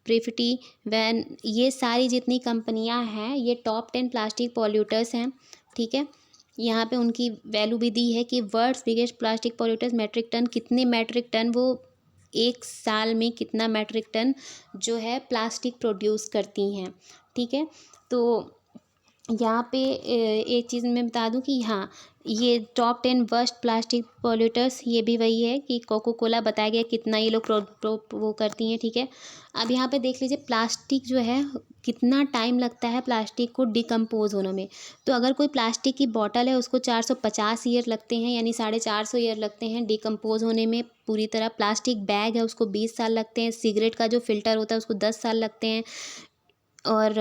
प्रिफिटी, वैन, ये सारी जितनी कंपनियां हैं ये टॉप 10 प्लास्टिक पॉल्यूटर्स हैं, ठीक है। यहाँ पे उनकी वैल्यू भी दी है कि world's biggest plastic polluters metric ton, कितने मैट्रिक टन वो एक साल में कितना मैट्रिक टन जो है प्लास्टिक प्रोड्यूस करती हैं, ठीक है। तो यहाँ पे एक चीज़ मैं बता दूं कि हाँ, ये टॉप 10 वर्स्ट प्लास्टिक पॉल्यूटर्स ये भी वही है कि कोका कोला बताया गया कितना ये लोग वो करती हैं, ठीक है। अब यहाँ पे देख लीजिए प्लास्टिक जो है कितना टाइम लगता है प्लास्टिक को डिकम्पोज होने में। तो अगर कोई प्लास्टिक की बॉटल है उसको 450 ईयर लगते हैं, यानी 450 ईयर लगते हैं डिकम्पोज होने में पूरी तरह। प्लास्टिक बैग है उसको 20 साल लगते हैं। सिगरेट का जो फिल्टर होता है उसको 10 साल लगते हैं। और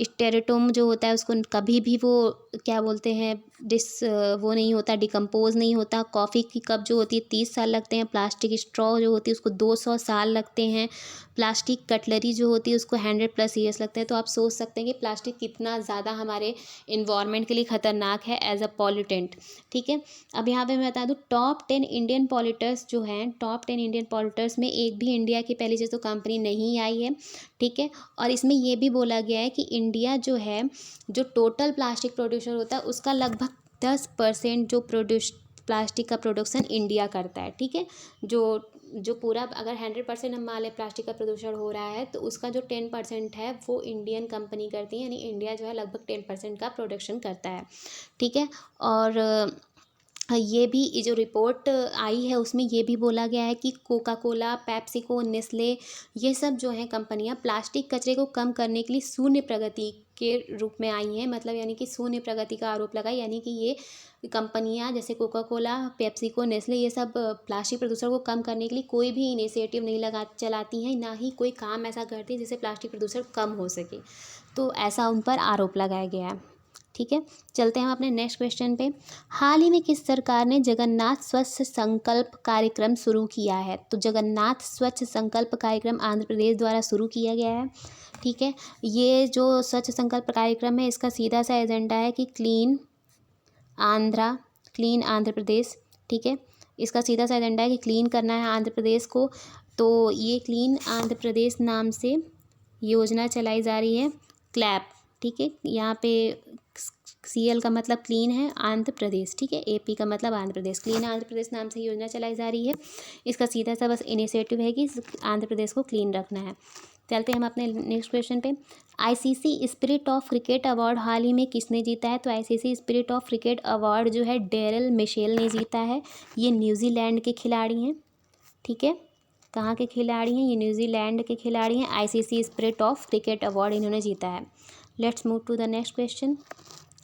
स्टेरेटोम जो होता है उसको कभी भी वो क्या बोलते हैं वो नहीं होता, डिकम्पोज नहीं होता। कॉफ़ी की कप जो होती है 30 साल लगते हैं। प्लास्टिक स्ट्रॉ जो होती है उसको 200 साल लगते हैं। प्लास्टिक कटलरी जो होती है उसको 100+ ईयर्स लगते हैं। तो आप सोच सकते हैं कि प्लास्टिक कितना ज़्यादा हमारे इन्वायरमेंट के लिए ख़तरनाक है एज अ पॉल्यूटेंट, ठीक है। अब यहाँ पे मैं बता दूँ टॉप 10 इंडियन पॉल्यूटर्स जो हैं, टॉप 10 इंडियन पॉल्यूटर्स में एक भी इंडिया की पहली चीज़ तो कंपनी नहीं आई है, ठीक है। और इसमें ये भी बोला गया है कि इंडिया जो है जो टोटल प्लास्टिक प्रोड्यूसर होता है उसका लगभग 10% जो प्लास्टिक का प्रोडक्शन इंडिया करता है, ठीक है। जो पूरा अगर 100% हम मान लें प्लास्टिक का प्रदूषण हो रहा है तो उसका जो 10% है वो इंडियन कंपनी करती है, यानी इंडिया जो है लगभग 10% का प्रोडक्शन करता है, ठीक है। और ये भी जो रिपोर्ट आई है उसमें ये भी बोला गया है कि कोका कोला, पेप्सिको, नेस्ले, ये सब जो हैं कंपनियां प्लास्टिक कचरे को कम करने के लिए शून्य प्रगति के रूप में आई हैं। मतलब यानी कि शून्य प्रगति का आरोप लगाई, यानी कि ये कंपनियां जैसे कोका कोला, पेप्सिको, नेस्ले ये सब प्लास्टिक प्रदूषण को कम करने के लिए कोई भी इनिशिएटिव नहीं चलाती हैं, ना ही कोई काम ऐसा करती है जिससे प्लास्टिक प्रदूषण कम हो सके। तो ऐसा उन पर आरोप लगाया गया है, ठीक है। चलते हैं हम अपने नेक्स्ट क्वेश्चन पे। हाल ही में किस सरकार ने जगन्नाथ स्वच्छ संकल्प कार्यक्रम शुरू किया है? तो जगन्नाथ स्वच्छ संकल्प कार्यक्रम आंध्र प्रदेश द्वारा शुरू किया गया है, ठीक है। ये जो स्वच्छ संकल्प कार्यक्रम है इसका सीधा सा एजेंडा है कि क्लीन आंध्र प्रदेश, ठीक है। इसका सीधा सा एजेंडा है कि क्लीन करना है आंध्र प्रदेश को। तो ये क्लीन आंध्र प्रदेश नाम से योजना चलाई जा रही है, क्लैप, ठीक है। यहाँ पे CL का मतलब क्लीन है आंध्र प्रदेश, ठीक है। AP का मतलब आंध्र प्रदेश, क्लीन आंध्र प्रदेश नाम से योजना चलाई जा रही है। इसका सीधा सा बस इनिशिएटिव है कि आंध्र प्रदेश को क्लीन रखना है। चलते हैं हम अपने नेक्स्ट क्वेश्चन पे। ICC spirit of cricket award हाल ही में किसने जीता है? तो ICC spirit of cricket award जो है डेरिल मिशेल ने जीता है। ये न्यूजीलैंड के खिलाड़ी हैं, ठीक है। कहाँ के खिलाड़ी हैं? ये न्यूजीलैंड के खिलाड़ी हैं। ICC spirit of cricket award इन्होंने जीता है। Let's move to the next question.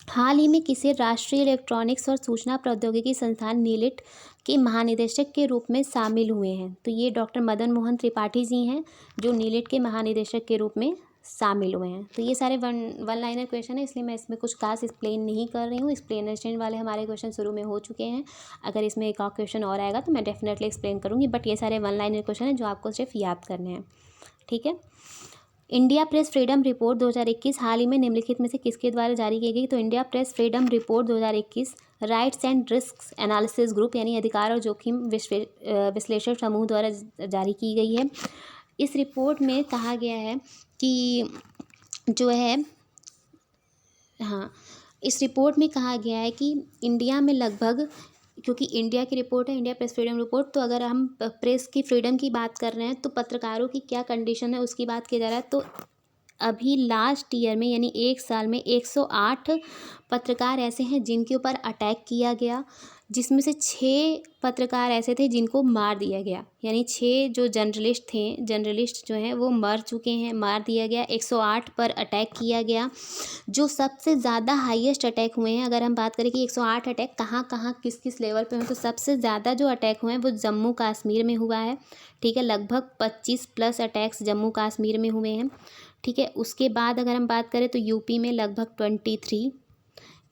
हाल ही में किसे राष्ट्रीय इलेक्ट्रॉनिक्स और सूचना प्रौद्योगिकी संस्थान नीलिट के महानिदेशक के रूप में शामिल हुए हैं? तो ये डॉक्टर मदन मोहन त्रिपाठी जी हैं जो नीलिट के महानिदेशक के रूप में शामिल हुए हैं। तो ये सारे वन लाइनर क्वेश्चन है, इसलिए मैं इसमें कुछ खास एक्सप्लेन नहीं कर रही हूँ। एक्सप्लेनेशन वाले हमारे क्वेश्चन शुरू में हो चुके हैं। अगर इसमें एक और क्वेश्चन और आएगा तो मैं डेफिनेटली एक्सप्लेन करूँगी, बट ये सारे वन लाइनर क्वेश्चन है जो आपको सिर्फ याद करने हैं, ठीक है। इंडिया प्रेस फ्रीडम रिपोर्ट 2021 हाल ही में निम्नलिखित में से किसके द्वारा जारी की गई? तो India press freedom report 2021 rights and risk analysis group यानी अधिकार और जोखिम विश्लेषण समूह द्वारा जारी की गई है। इस रिपोर्ट में कहा गया है कि जो है, हाँ, इस रिपोर्ट में कहा गया है कि इंडिया में लगभग, क्योंकि इंडिया की रिपोर्ट है, इंडिया प्रेस फ्रीडम रिपोर्ट, तो अगर हम प्रेस की फ्रीडम की बात कर रहे हैं तो पत्रकारों की क्या कंडीशन है उसकी बात की जा रहा है। तो अभी लास्ट ईयर में यानी एक साल में 108 पत्रकार ऐसे हैं जिनके ऊपर अटैक किया गया, जिसमें से 6 पत्रकार ऐसे थे जिनको मार दिया गया, यानी 6 जो जर्नलिस्ट जो हैं वो मर चुके हैं, मार दिया गया। 108 पर अटैक किया गया। जो सबसे ज़्यादा हाईएस्ट अटैक हुए हैं, अगर हम बात करें कि 108 अटैक कहाँ कहाँ किस किस लेवल पे हुए, तो सबसे ज़्यादा जो अटैक हुए हैं वो जम्मू कश्मीर में हुआ है। ठीक है, लगभग 25+ अटैक्स जम्मू कश्मीर में हुए हैं। ठीक है, उसके बाद अगर हम बात करें तो यूपी में लगभग 23,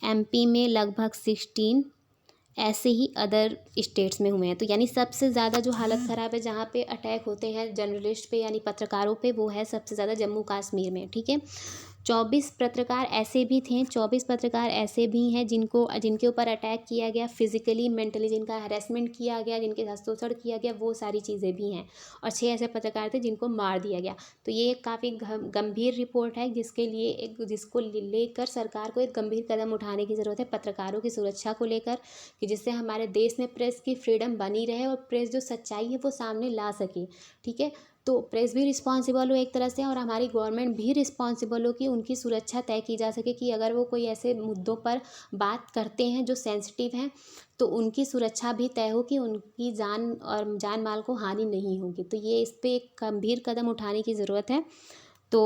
एमपी में लगभग 16, ऐसे ही अदर स्टेट्स में हुए हैं। तो यानी सबसे ज़्यादा जो हालत ख़राब है जहाँ पे अटैक होते हैं जर्नलिस्ट पे यानी पत्रकारों पे, वो है सबसे ज़्यादा जम्मू कश्मीर में। ठीक है, 24 पत्रकार ऐसे भी थे, 24 पत्रकार ऐसे भी हैं जिनके ऊपर अटैक किया गया, फिजिकली मेंटली जिनका हैरेसमेंट किया गया, जिनके साथ शोषण किया गया, वो सारी चीज़ें भी हैं। और 6 ऐसे पत्रकार थे जिनको मार दिया गया। तो ये एक काफ़ी गंभीर रिपोर्ट है जिसको लेकर सरकार को एक गंभीर कदम उठाने की ज़रूरत है पत्रकारों की सुरक्षा को लेकर, कि जिससे हमारे देश में प्रेस की फ्रीडम बनी रहे और प्रेस जो सच्चाई है वो सामने ला सके। ठीक है, तो प्रेस भी रिस्पॉन्सिबल हो एक तरह से, और हमारी गवर्नमेंट भी रिस्पॉन्सिबल हो कि उनकी सुरक्षा तय की जा सके, कि अगर वो कोई ऐसे मुद्दों पर बात करते हैं जो सेंसिटिव हैं तो उनकी सुरक्षा भी तय हो कि उनकी जान और जान माल को हानि नहीं होगी। तो ये इस पर एक गंभीर कदम उठाने की ज़रूरत है। तो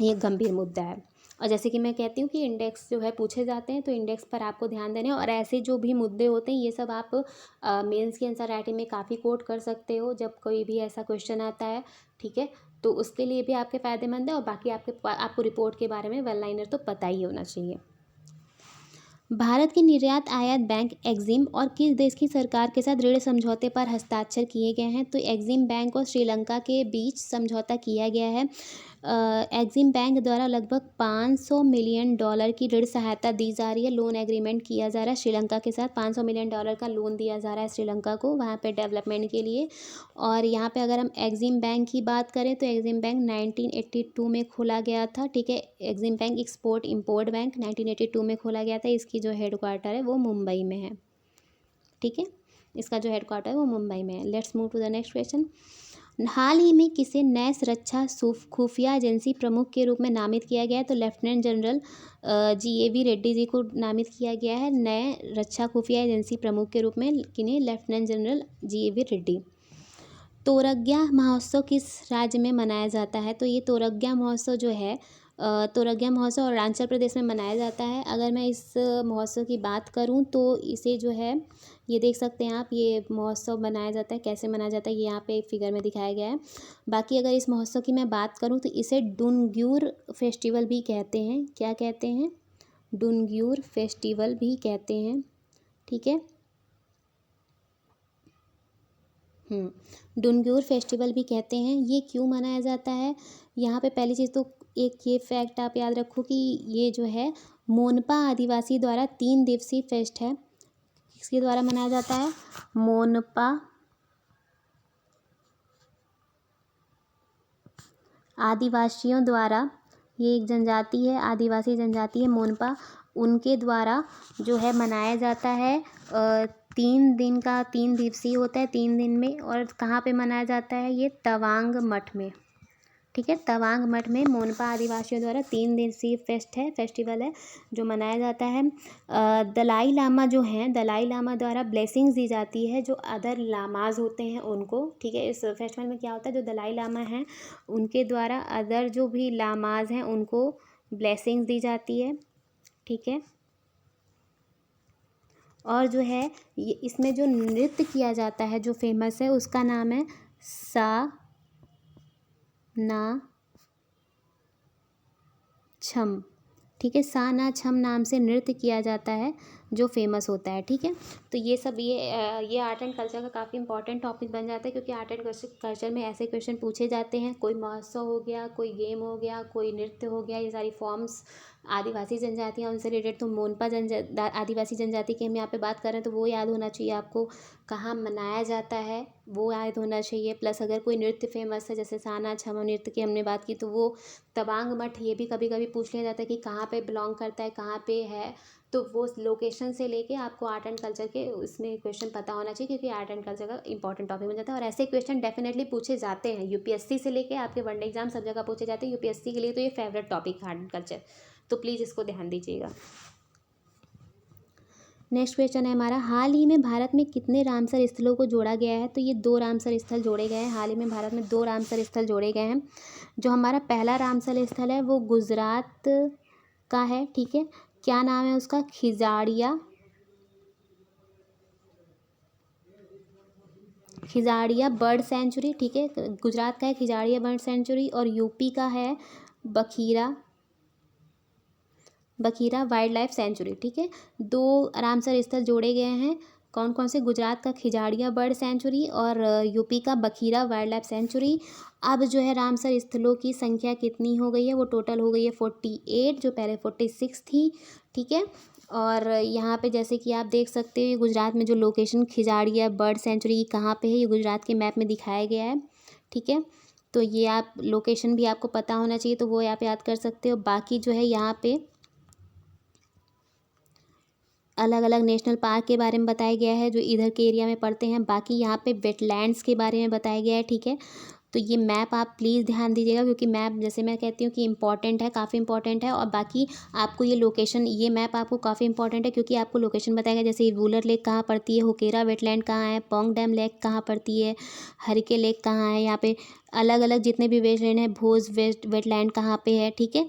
ये गंभीर मुद्दा है। और जैसे कि मैं कहती हूँ कि इंडेक्स जो है पूछे जाते हैं, तो इंडेक्स पर आपको ध्यान देने, और ऐसे जो भी मुद्दे होते हैं ये सब आप मेंस की आंसर राइटिंग में काफ़ी कोट कर सकते हो जब कोई भी ऐसा क्वेश्चन आता है। ठीक है, तो उसके लिए भी आपके फ़ायदेमंद है। और बाकी आपको रिपोर्ट के बारे में वन लाइनर तो पता ही होना चाहिए। भारत के निर्यात आयात बैंक एक्जिम और किस देश की सरकार के साथ ऋण समझौते पर हस्ताक्षर किए गए हैं? तो एक्जिम बैंक और श्रीलंका के बीच समझौता किया गया है। एक्जिम बैंक द्वारा लगभग $500 मिलियन की ऋण सहायता दी जा रही है, लोन एग्रीमेंट किया जा रहा है श्रीलंका के साथ। $500 मिलियन का लोन दिया जा रहा है श्रीलंका को वहाँ पे डेवलपमेंट के लिए। और यहाँ पे अगर हम एक्जिम बैंक की बात करें तो एक्जिम बैंक 1982 में खोला गया था। ठीक है, Exim bank export import bank 1982 में खोला गया था। इसकी जो हेडक्वार्टर है वो मुंबई में है। ठीक है, इसका जो हेडक्वार्टर है वो मुंबई में है। Let's move to the next question. हाल ही में किसे नए सुरक्षा खुफिया एजेंसी प्रमुख के रूप में नामित किया गया है? तो lieutenant general GAV Reddy ji को नामित किया गया है नए रक्षा खुफिया एजेंसी प्रमुख के रूप में। किन्हें? Lieutenant general GAV Reddy. Torgya महोत्सव किस राज्य में मनाया जाता है? तो ये तोरग्या महोत्सव जो है तोरग्या महोत्सव अरुणाचल प्रदेश में मनाया जाता है। अगर मैं इस महोत्सव की बात करूं तो इसे जो है, ये देख सकते हैं आप, ये महोत्सव मनाया जाता है। कैसे मनाया जाता है ये यहाँ पे एक फिगर में दिखाया गया है। बाकी अगर इस महोत्सव की मैं बात करूं तो इसे डुनग्यूर फेस्टिवल भी कहते हैं। क्या कहते हैं? डुनग्यूर फेस्टिवल भी कहते हैं। ठीक है, डुनग्यूर फेस्टिवल भी कहते हैं। ये क्यों मनाया जाता है? यहाँ पे पहली चीज़ तो एक ये फैक्ट आप याद रखो कि ये जो है मोनपा आदिवासी द्वारा 3 दिवसीय फेस्ट है। किसके द्वारा मनाया जाता है? मोनपा आदिवासियों द्वारा, ये एक जनजाति है, आदिवासी जनजाति है मोनपा, उनके द्वारा जो है मनाया जाता है। 3 दिवसीय होता है, 3 दिन में। और कहाँ पे मनाया जाता है? ये तवांग मठ में। ठीक है, तवांग मठ में मोनपा आदिवासियों द्वारा 3 दिवसीय फेस्टिवल है जो मनाया जाता है। दलाई लामा जो हैं, दलाई लामा द्वारा ब्लेसिंग्स दी जाती है जो अदर लामाज होते हैं उनको। ठीक है, इस फेस्टिवल में क्या होता है, जो दलाई लामा हैं उनके द्वारा अदर जो भी लामाज हैं उनको ब्लेसिंग्स दी जाती है। ठीक है, और जो है इसमें जो नृत्य किया जाता है जो फेमस है उसका नाम है सा ना छम। ठीक है, सा ना छम नाम से नृत्य किया जाता है जो फेमस होता है, ठीक है। तो ये सब ये आर्ट एंड कल्चर का काफ़ी इंपॉर्टेंट टॉपिक बन जाता है, क्योंकि आर्ट एंड कल्चर में ऐसे क्वेश्चन पूछे जाते हैं। कोई महोत्सव हो गया, कोई गेम हो गया, कोई नृत्य हो गया, ये सारी फॉर्म्स आदिवासी जनजातियाँ उनसे रिलेटेड, तो मोनपा आदिवासी जनजाति की हम यहाँ पे बात कर रहे हैं तो वो याद होना चाहिए आपको। कहाँ मनाया जाता है वो याद होना चाहिए। प्लस अगर कोई नृत्य फेमस है, जैसे साना छमा नृत्य की हमने बात की, तो वो तवांग मठ ये भी कभी कभी पूछ लिया जाता है कि कहाँ पे बिलोंग करता है, कहाँ पे है। तो वो लोकेशन से लेके आपको आर्ट एंड कल्चर के उसमें क्वेश्चन पता होना चाहिए, क्योंकि आर्ट एंड कल्चर का इंपॉर्टेंट टॉपिक बन जाता है। और ऐसे क्वेश्चन डेफिनेटली पूछे जाते हैं यूपीएससी से लेके आपके वनडे एग्जाम सब जगह पूछे जाते हैं। यूपीएससी के लिए तो ये फेवरेट टॉपिक है आर्ट एंड कल्चर, तो प्लीज़ इसको ध्यान दीजिएगा। नेक्स्ट क्वेश्चन है हमारा, हाल ही में भारत में कितने रामसर स्थलों को जोड़ा गया है? तो ये 2 रामसर स्थल जोड़े गए हैं। हाल ही में भारत में 2 रामसर स्थल जोड़े गए हैं। जो हमारा पहला रामसर स्थल है वो गुजरात का है, ठीक है। क्या नाम है उसका? खिजाड़िया बर्ड सेंचुरी, ठीक है। गुजरात का है खिजाड़िया बर्ड सेंचुरी, और यूपी का है बखीरा वाइल्ड लाइफ सेंचुरी, ठीक है। 2 रामसर स्थल जोड़े गए हैं। कौन कौन से? गुजरात का खिजाड़िया बर्ड सेंचुरी और यूपी का बखीरा वाइल्ड लाइफ सेंचुरी। अब जो है रामसर स्थलों की संख्या कितनी हो गई है? वो टोटल हो गई है 48, जो पहले 46 थी, ठीक है। और यहाँ पे जैसे कि आप देख सकते हो, ये गुजरात में जो लोकेशन खिजाड़िया बर्ड सेंचुरी कहाँ पे है, ये गुजरात के मैप में दिखाया गया है, ठीक है। तो ये आप लोकेशन भी आपको पता होना चाहिए, तो वो आप याद कर सकते हो। बाकी जो है यहाँ पे अलग अलग नेशनल पार्क के बारे में बताया गया है, जो इधर के एरिया में पड़ते हैं। बाकी यहाँ पे वेटलैंड्स के बारे में बताया गया है, ठीक है। तो ये मैप आप प्लीज़ ध्यान दीजिएगा, क्योंकि मैप जैसे मैं कहती हूँ कि इंपॉर्टेंट है, काफ़ी इंपॉर्टेंट है। और बाकी आपको ये लोकेशन, ये मैप आपको काफ़ी इंपॉर्टेंट है, क्योंकि आपको लोकेशन बताएगा। जैसे वुलर लेक कहाँ पड़ती है, हुकेरा वेटलैंड कहाँ है, पोंग डैम लेक कहाँ पड़ती है, हरिके लेक कहाँ है, यहाँ पे अलग अलग जितने भी वेटलैंड है, भोज वेटलैंड कहाँ पे है, ठीक है।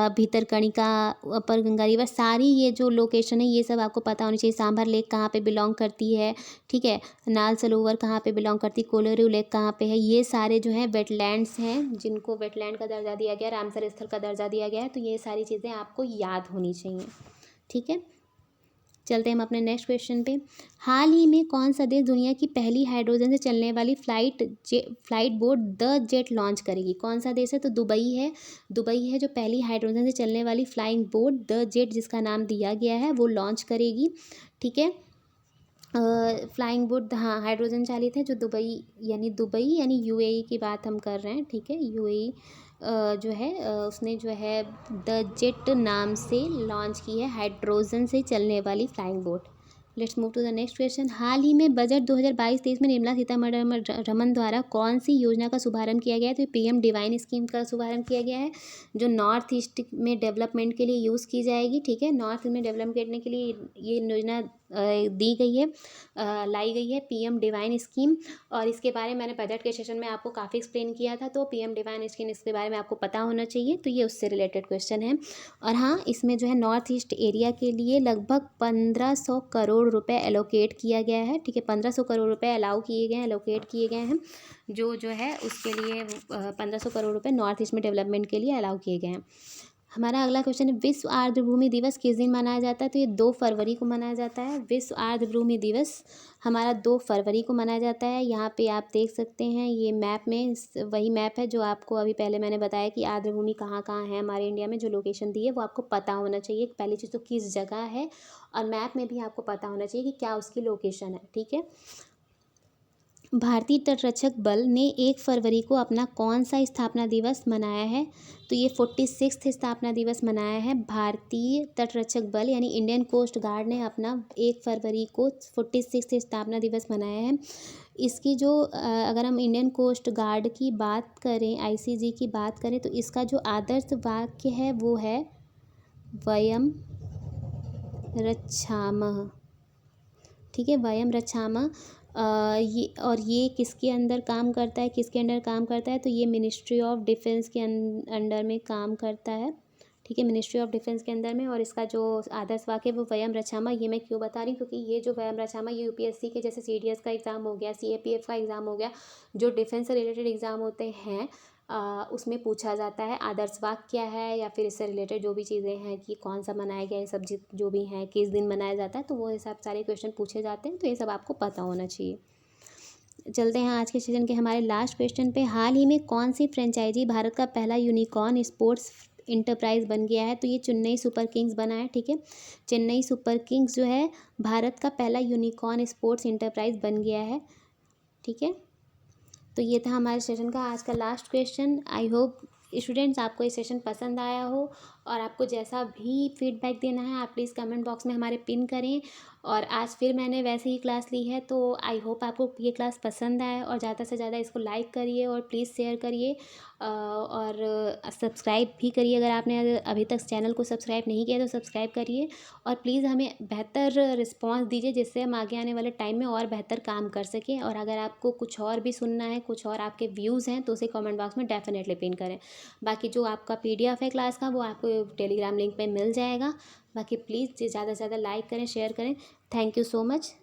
भितरकणिका, अपर गंगा रिवर, सारी ये जो लोकेशन है ये सब आपको पता होनी चाहिए। सांभर लेक कहाँ पे बिलोंग करती है, ठीक है। नाल सरोवर कहाँ पे बिलोंग करती है, कोलोरू लेक कहाँ पे है, ये सारे जो हैं वेटलैंड्स हैं, जिनको वेटलैंड का दर्जा दिया गया, रामसर स्थल का दर्जा दिया गया है। तो ये सारी चीज़ें आपको याद होनी चाहिए, ठीक है। चलते हैं हम अपने नेक्स्ट क्वेश्चन पे। हाल ही में कौन सा देश दुनिया की पहली हाइड्रोजन से चलने वाली flight boat the jet launch करेगी? कौन सा देश है? तो दुबई है जो पहली हाइड्रोजन से चलने वाली फ्लाइंग बोट द जेट, जिसका नाम दिया गया है, वो लॉन्च करेगी, ठीक है। फ्लाइंग बोट, हाँ, हाइड्रोजन चालित है, जो दुबई यानी यूएई की बात हम कर रहे हैं, ठीक है। यूएई जो है उसने जो है द जेट नाम से लॉन्च की है हाइड्रोजन से चलने वाली flying boat. Let's move to the next question. हाल ही में बजट 2022-23 में निर्मला सीतारमण द्वारा कौन सी योजना का शुभारंभ किया गया है? तो पीएम डिवाइन स्कीम का शुभारंभ किया गया है, जो नॉर्थ ईस्ट में डेवलपमेंट के लिए यूज़ की जाएगी, ठीक है। नॉर्थ ईस्ट में डेवलप करने के लिए ये योजना दी गई है, लाई गई है, पीएम डिवाइन स्कीम। और इसके बारे में मैंने बजट के सेशन में आपको काफ़ी एक्सप्लेन किया था, तो पीएम डिवाइन स्कीम इसके बारे में आपको पता होना चाहिए, तो ये उससे रिलेटेड क्वेश्चन है। और हाँ, इसमें जो है नॉर्थ ईस्ट एरिया के लिए लगभग 1500 करोड़ रुपए एलोकेट किया गया है, ठीक है। 1500 करोड़ रुपए एलोकेट किए गए हैं, जो है उसके लिए 1500 करोड़ रुपए नॉर्थ ईस्ट में डेवलपमेंट के लिए अलाउ किए गए हैं। हमारा अगला क्वेश्चन है, विश्व आर्द्रभूमि दिवस किस दिन मनाया जाता है? तो ये 2 फरवरी को मनाया जाता है। विश्व आर्द्रभूमि दिवस हमारा 2 फरवरी को मनाया जाता है। यहाँ पे आप देख सकते हैं, ये मैप में वही मैप है जो आपको अभी पहले मैंने बताया कि आर्द्रभूमि कहाँ कहाँ है हमारे इंडिया में, जो लोकेशन दी है वो आपको पता होना चाहिए। पहली चीज़ तो किस जगह है, और मैप में भी आपको पता होना चाहिए कि क्या उसकी लोकेशन है, ठीक है। भारतीय तटरक्षक बल ने 1 फरवरी को अपना कौन सा स्थापना दिवस मनाया है? तो ये 46वां स्थापना दिवस मनाया है। भारतीय तटरक्षक बल यानी इंडियन कोस्ट गार्ड ने अपना 1 फरवरी को 46वां स्थापना दिवस मनाया है। इसकी जो अगर हम इंडियन कोस्ट गार्ड की बात करें, आईसीजी की बात करें, तो इसका जो आदर्श वाक्य है वो है वयम रक्षामः, ठीक है। वयम रक्षामः। ये किसके अंदर काम करता है, किसके अंडर काम करता है? तो ये मिनिस्ट्री ऑफ डिफेंस के अंडर में काम करता है, ठीक है, मिनिस्ट्री ऑफ डिफेंस के अंदर में। और इसका जो आदर्श वाक्य है वो वयम रक्षामः। ये मैं क्यों बता रही हूँ, क्योंकि ये जो वयम रक्षामः, ये यूपीएससी के जैसे सीडीएस का एग्ज़ाम हो गया, सीएपीएफ का एग्ज़ाम हो गया, जो डिफेंस से रिलेटेड एग्ज़ाम होते हैं, उसमें पूछा जाता है आदर्श वाक्य क्या है, या फिर इससे रिलेटेड जो भी चीज़ें हैं कि कौन सा मनाया गया, ये सब जो भी हैं, किस दिन मनाया जाता है, तो वो सब सारे क्वेश्चन पूछे जाते हैं। तो ये सब आपको पता होना चाहिए। चलते हैं आज के सेशन के हमारे लास्ट क्वेश्चन पे। हाल ही में कौन सी फ्रेंचाइजी भारत का पहला यूनिकॉर्न स्पोर्ट्स इंटरप्राइज बन गया है? तो ये चेन्नई सुपर किंग्स बना है। ठीक है, चेन्नई सुपर किंग्स जो है भारत का पहला यूनिकॉर्न स्पोर्ट्स इंटरप्राइज बन गया है। ठीक है, तो ये था हमारे सेशन का आज का last question. I hope students आपको ये सेशन पसंद आया हो, और आपको जैसा भी फीडबैक देना है आप प्लीज़ कमेंट बॉक्स में हमारे पिन करें। और आज फिर मैंने वैसे ही क्लास ली है, तो आई होप आपको ये क्लास पसंद आए, और ज़्यादा से ज़्यादा इसको लाइक करिए और प्लीज़ शेयर करिए, और सब्सक्राइब भी करिए। अगर आपने अभी तक चैनल को सब्सक्राइब नहीं किया तो सब्सक्राइब करिए, और प्लीज़ हमें बेहतर रिस्पॉन्स दीजिए, जिससे हम आगे आने वाले टाइम में और बेहतर काम कर सकें। और अगर आपको कुछ और भी सुनना है, कुछ और आपके व्यूज़ हैं, तो उसे कमेंट बॉक्स में डेफिनेटली पिन करें। बाकी जो आपका PDF है क्लास का, वो आपको टेलीग्राम लिंक पे मिल जाएगा। बाकी प्लीज़ ज़्यादा से ज़्यादा लाइक करें, शेयर करें। Thank you so much.